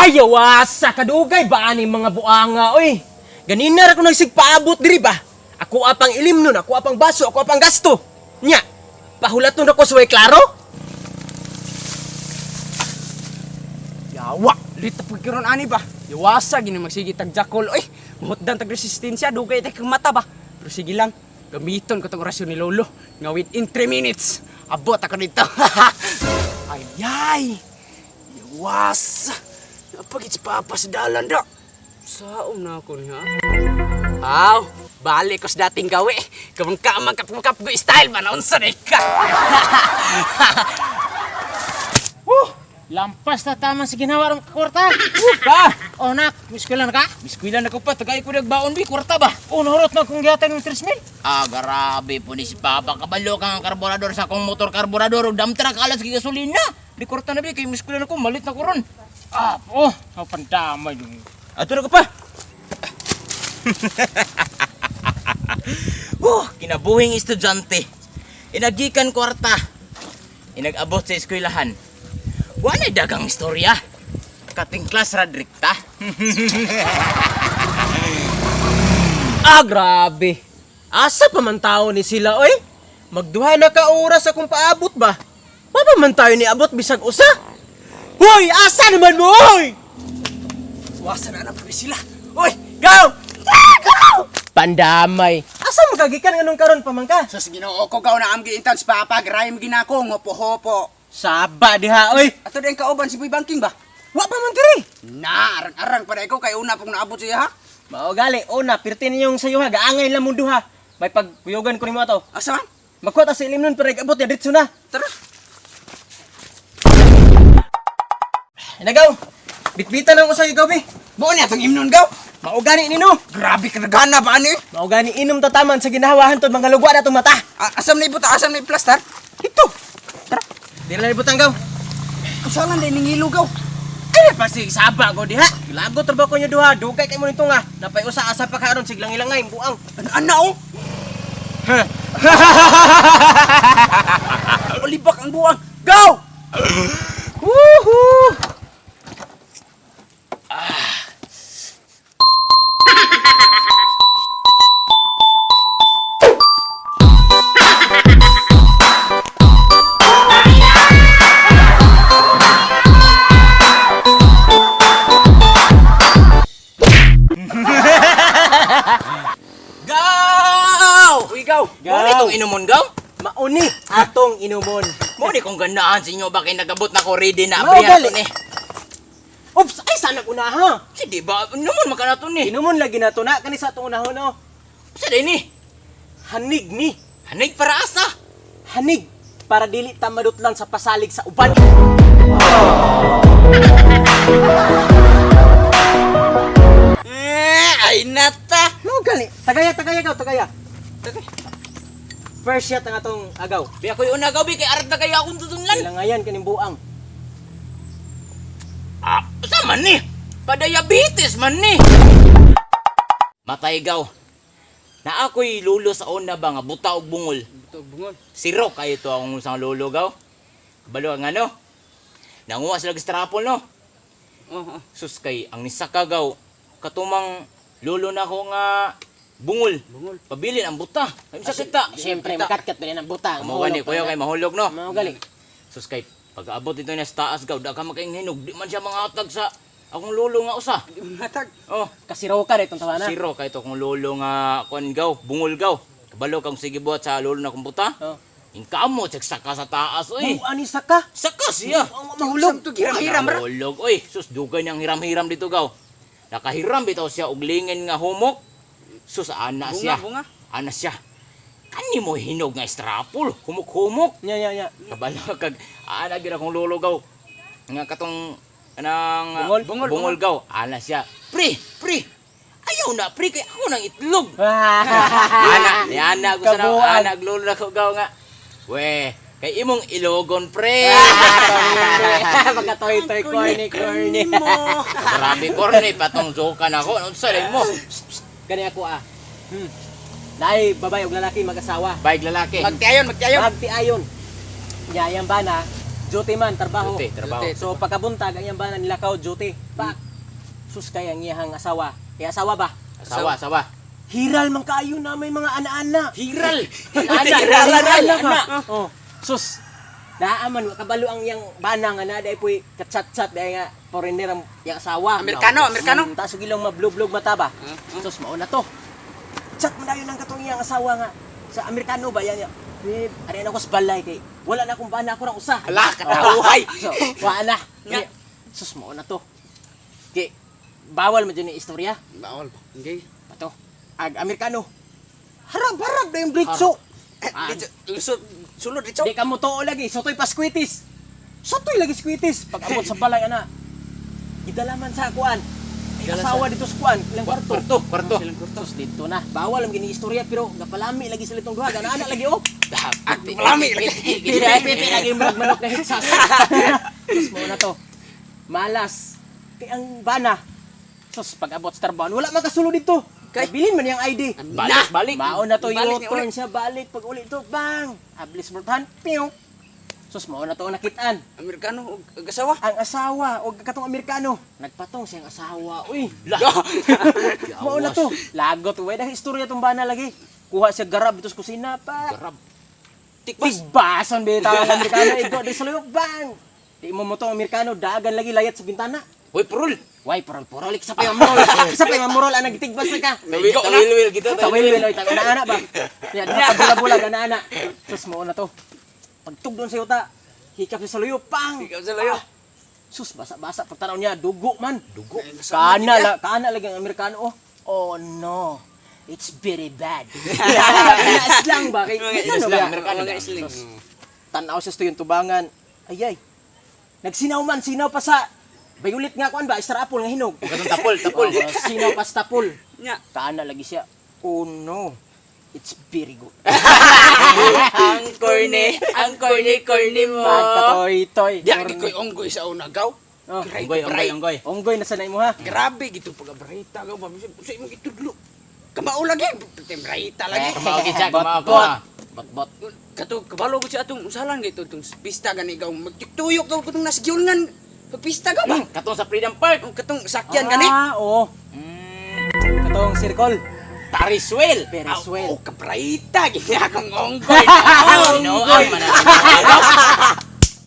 Yawasa kadugay ba ani mga buanga oy. Ganina ra ko nagsigpaabot diri ba. Ako apang ilim nun, ako apang baso, ako apang gasto. Nya, pahulaton ako sa way klaro? Yawa, lita pagkiron ani ba? Yawasa gini magsige tag jakol. Oy, muhotdan tag resistensya dugay tay kang mata ba. Pero sige lang, gamiton ko tong orasyon ni Lolo nga within 3 minutes abot ako dito. Ayay. Yawasa. Napagit si Papa sa dalan da. Saom na ako niya. Aw, balik ko sa dating gawi. Kamang kapkap go style ba naon sa ka. Lampas na tama sa ginawa ng kwarta. Ba, O nak, miskwilan ka? biskwila na ko pa tagay ko nagbaon bi kwarta ba. Unurot na kung giyatan ng 3,000. Grabe po ni si Papa. Kabalo kang karburador sa akong motor karburador. Damtara ka alas gasolina. Di kwarta na bi kay miskwila na ko malit na ko ron. Pandamay yung... Ato na ko pa. Kinabuhing estudyante. Inagikan kwarta. Inag-abot sa eskwelahan. Wala dagang istorya. Kating klas radrikta. Grabe. Asa pa man tao ni sila, oy? Magduha na ka oras akong paabot ba? Pa man tayo ni abot bisag usa? Hoy, asa naman mo, oy? Wasa na po sila. Oy, go! Go! Pandamay. Asa magagikan nganong karon pamangka? So sige no, ko gaw na amgi intan sa Papa, grayem ginako ngopo-hopo. Saba diha, oy. Ato din kauban si Boy Banking ba? Wa pa man diri. Na, arang-arang pa ikaw kay una pong naabot siya ha. Mao gali, una pirtin ninyong sayo ha, gaangay lang mo duha. May pagkuyogan ko nimo ato. Asa man? Magkuha ta sa ilim nun pero abot ya ditso na. Tara. Inagaw. Bitbitan ang usay gaw bi. Buo niya itong imnon gaw. Mao gani nino. Grabe ka nagana ba ani? Mao gani inom tataman sa ginahawahan tod mga lugwa na tong mata. Asam na ibuta, asam na iplastar. Ito. Tara. Dili na ibutang gaw. Kasalan din ningilo gaw. Ay pasi saba ko diha. Lago trabaho ko nyo duha. Dugay kay mo nito nga. Napay usa asa pa karon siglang ilangay buang. Ano? Ulibak ang buwang. Go! Woohoo! Uy, gaw! Muni itong inumon gaw? Mauni atong inumon. Muni kung gandaan sa inyo bakit nagabot na ko ready na Mao abriya gali. to ni. Oops, ay sana una ha. Hindi ba? Inumon makana to ni. Inumon lagi na to na kani sa atong unahon no. Sa din ni. Hanig ni. Hanig para asa. Hanig para dili ta madutlan sa pasalig sa uban. Ay nata. Mao gali. Tagaya gaw, tagaya. First shot ang atong agaw. Biya ko yung unagaw kay arat na kayo akong tutunlan. Ilangayan kaning buang. Sa man ni? Padayabitis man ni. Matay gaw. Na ako'y lulo sa una ba nga buta og bungol. Ito, bungol. Siro kayo to akong isang lulo gaw. Balo ang ano? Nanguha sila strapol no. Sus kay ang nisaka gaw katumang lulo na ko nga bungol. Pabilin ang buta. Ay sa kita. Siyempre makatkat pa rin ang buta. Mo gani kuya kay mahulog no. Mao gali. Sus kay pag-aabot ito niya sa taas gaw daga makaing hinog di man siya mga atag sa akong lulo nga usa. Di mo natag. Oh, Kasiraw ka itong tawana. siro kay to akong lulo nga kuan gaw, bungol gaw. Kabalo kang sige buhat sa lulo na kong buta. Oh. Ingkamo saka sa taas oy. Ani saka. Saka siya. Mahulog to, hiram-hiram ra. Mahulog oy. Sus dugay niyang hiram-hiram dito gaw. Nakahiram bitaw siya og lingin nga humok. Sus ana siya. Bunga. Ana siya. Kani mo hinog nga strapol, humok-humok. Nya. Kabalo kag ana gyud akong lulo gaw. Nga katong anang Bungol? bungol gaw. Ana siya. Pre. Ayaw na pre kay ako nang itlog. Ana gusto na Kabuan. ana lulo na ko gaw nga. We, kay imong ilogon pre. Pagkatoy-toy corny. Grabe corny patong joke na ako. Ano sa mo? Gani ako Naay babae ug lalaki mag-asawa. Bayag lalaki. Magtiayon. Magtiayon. Nyayang bana, Duty man, trabaho. Duty, trabaho. So pagkabuntag ang iyang bana nilakaw duty. Pak. Sus kay ang iyang asawa. Kaya asawa ba? Asawa. Hiral man kaayo na may mga ana-ana. Hiral. Ana. Oh. Sus. Naaman kabalo ang iyang bana nga na dai puy katchat-chat dai nga foreigner ang iyang asawa. Amerikano. Taas og ilong mablug-blug mata ba? Sus mao na to. Chat man dayon ang katong iyang asawa nga sa Amerikano ba yan. Babe, ari na ko sa balay kay wala na akong bana ako ra usa. Ala, katauhay. So, wala. Nga. Sus mao na to. Kay bawal man dyan yung istorya. Bawal ba? Okay. Pato. Ag Amerikano. Harap-harap na yung blitso. Sulod dito. Di ka mo too lagi. Sotoy pa squitis. Sotoy lagi squitis. Pag abot sa balay, ana. Idalaman sa kuan. Ay, asawa dito sa kuan. Ilang kwarto. Kwarto. Sus dito na. Bawal ang gini istorya pero gapalami lagi sila itong duha. Gana-ana lagi oh. Malami lagi. Pipi lagi manok na hitsas. Sus mo na to. Malas. Kaya ang bana. Sus pag abot sa trabaho. Wala man kasulod dito. Kay bilin man yung ID. Balik. Mao na to Balik yung niya turn siya balik pag uli to bang. Ablis mortahan. Piyo. Sus mao na to ang nakitaan. Amerikano ug asawa. Ang asawa o katong Amerikano nagpatong siyang asawa. Uy. Mao na to. Lagot way dahil istorya tong bana lagi. Kuha siya garab dito sa kusina pa. Garab. Tikbas. Tigbason bitaw ang Amerikano igo di saluyok bang. Di mo to Amerikano dagan lagi layat sa bintana. Hoy, purul. Why porol isa pa yung murol. Isa pa yung murol ang nagtigbas na ka. Tawil kita. Tawil oy tang ana ba. Ya pabula-bula ana. Sus mo na to. Pagtugdon sa yuta, hikap sa luyo pang. Ikaw sa layo. Sus basa-basa pagtanaw niya dugo man. Dugo. Kana lagi ang Amerikano oh. Oh no. It's very bad. Islang ba kay Islang, Amerikano. Mga isling. Tanaw sa yung tubangan. Ayay. Nagsinaw man, sinaw pa sa bayulit nga kuan ba, Star Apple nga hinog. Katong tapol. Oh, sinaw pa sa tapol. Nya. Kaana lagi siya. Oh no. It's very good. Ang corny mo. Pagkatoy-toy. Di di koy onggoy sa unagaw. Oh, Onggoy. onggoy na sanay mo ha. Grabe gito pag brayta gaw ba sa imong itudlo. Kamao lagi, brayta lagi. Kamao gid Bot. Bot. Kato kabalo ko si atong usalan gito tong pista gani gaw magtuyok gaw katong nasgyulngan. Pagpista gaw ba? Katong sa Freedom Park. Katong sakyan gani. Oo. Katong circle. Tariswell. Periswell. Oh, kabrayta gini akong onggoy. Inoan man.